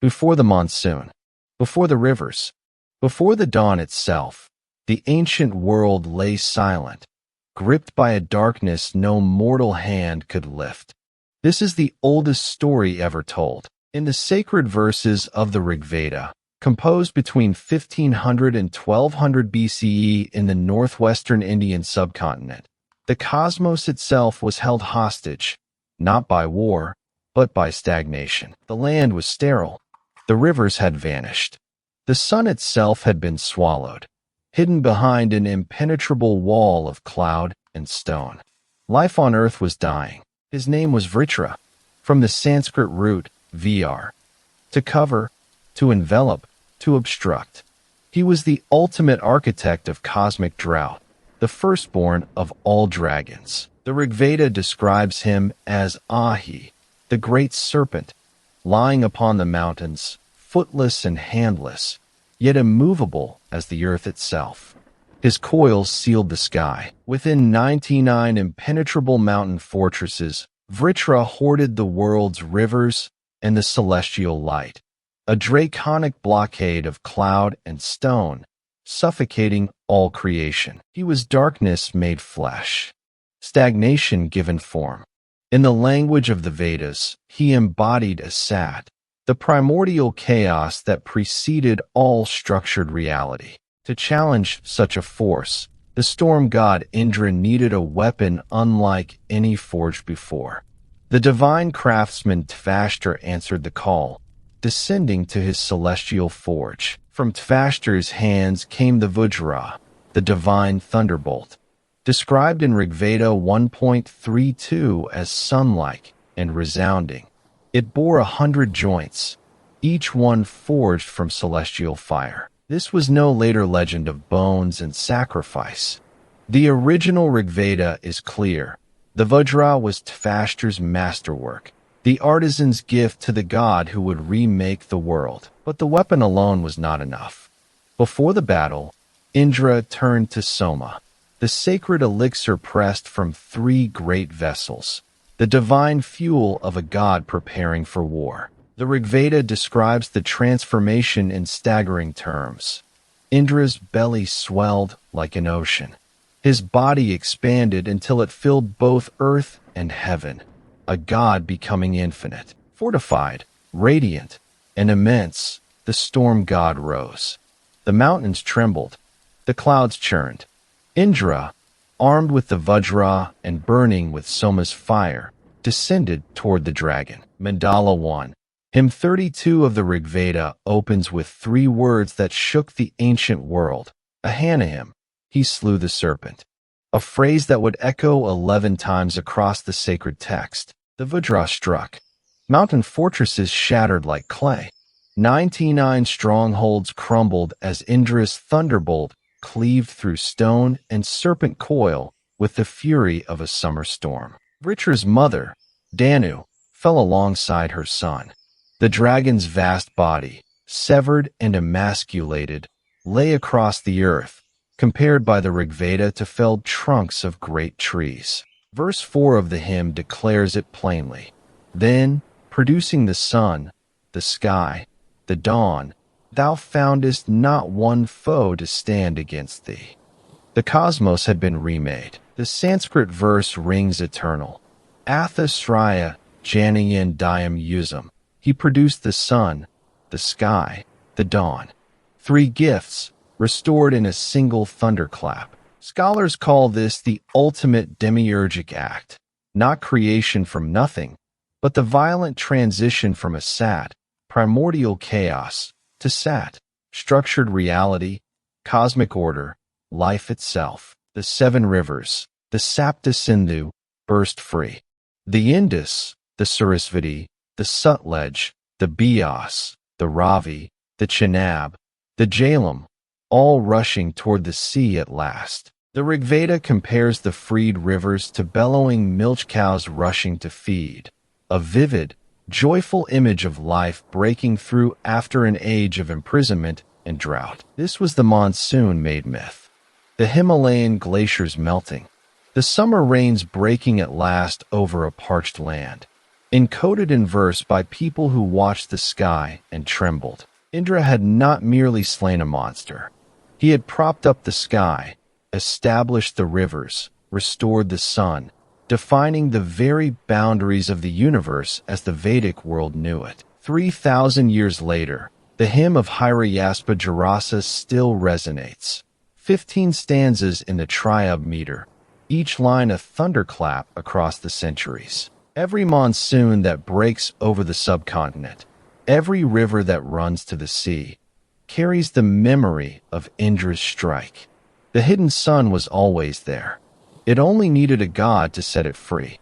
Before the monsoon, before the rivers, before the dawn itself, the ancient world lay silent, gripped by a darkness no mortal hand could lift. This is the oldest story ever told. In the sacred verses of the Rigveda, composed between 1500 and 1200 BCE in the northwestern Indian subcontinent, the cosmos itself was held hostage, not by war, but by stagnation. The land was sterile. The rivers had vanished. The sun itself had been swallowed, hidden behind an impenetrable wall of cloud and stone. Life on earth was dying. His name was Vritra, from the Sanskrit root Vr, to cover, to envelop, to obstruct. He was the ultimate architect of cosmic drought, the firstborn of all dragons. The Rigveda describes him as Ahi, the great serpent, lying upon the mountains, footless and handless, yet immovable as the earth itself. His coils sealed the sky. Within 99 impenetrable mountain fortresses, Vritra hoarded the world's rivers and the celestial light, a draconic blockade of cloud and stone, suffocating all creation. He was darkness made flesh, stagnation given form. In the language of the Vedas, he embodied Asat, the primordial chaos that preceded all structured reality. To challenge such a force, the storm god Indra needed a weapon unlike any forged before. The divine craftsman Tvashter answered the call, descending to his celestial forge. From Tvashter's hands came the Vajra, the divine thunderbolt, described in Rigveda 1.32 as sun-like and resounding. It bore 100 joints, each one forged from celestial fire. This was no later legend of bones and sacrifice. The original Rigveda is clear. The Vajra was Tvashter's masterwork, the artisan's gift to the god who would remake the world. But the weapon alone was not enough. Before the battle, Indra turned to Soma, the sacred elixir pressed from 3 great vessels, the divine fuel of a god preparing for war. The Rigveda describes the transformation in staggering terms. Indra's belly swelled like an ocean. His body expanded until it filled both earth and heaven, a god becoming infinite. Fortified, radiant, and immense, the storm god rose. The mountains trembled. The clouds churned. Indra, armed with the Vajra and burning with Soma's fire, descended toward the dragon. Mandala 1. Hymn 32 of the Rigveda opens with 3 words that shook the ancient world. Ahana, he slew the serpent. A phrase that would echo 11 times across the sacred text. The Vajra struck. Mountain fortresses shattered like clay. 99 strongholds crumbled as Indra's thunderbolt cleaved through stone and serpent coil with the fury of a summer storm. Vritra's mother, Danu, fell alongside her son. The dragon's vast body, severed and emasculated, lay across the earth, compared by the Rigveda to felled trunks of great trees. Verse 4 of the hymn declares it plainly. Then, producing the sun, the sky, the dawn, thou foundest not one foe to stand against thee. The cosmos had been remade. The Sanskrit verse rings eternal. Athasraya Janayan Dayam Yuzam. He produced the sun, the sky, the dawn. 3 gifts, restored in a single thunderclap. Scholars call this the ultimate demiurgic act, not creation from nothing, but the violent transition from Asat, primordial chaos, to Sat, structured reality, cosmic order, life itself. The 7 rivers, the Sapta Sindhu, burst free. The Indus, the Sarasvati, the Sutlej, the Beas, the Ravi, the Chenab, the Jhelum, all rushing toward the sea at last. The Rigveda compares the freed rivers to bellowing milch cows rushing to feed, a vivid, joyful image of life breaking through after an age of imprisonment and drought. This was the monsoon made myth, the Himalayan glaciers melting, the summer rains breaking at last over a parched land. encoded in verse by people who watched the sky and trembled. Indra had not merely slain a monster. He had propped up the sky, established the rivers, restored the sun, defining the very boundaries of the universe as the Vedic world knew it. 3,000 years later, the hymn of Hirayaspa Jarasa still resonates. 15 stanzas in the triub meter, each line a thunderclap across the centuries. Every monsoon that breaks over the subcontinent, every river that runs to the sea, carries the memory of Indra's strike. The hidden sun was always there. It only needed a god to set it free.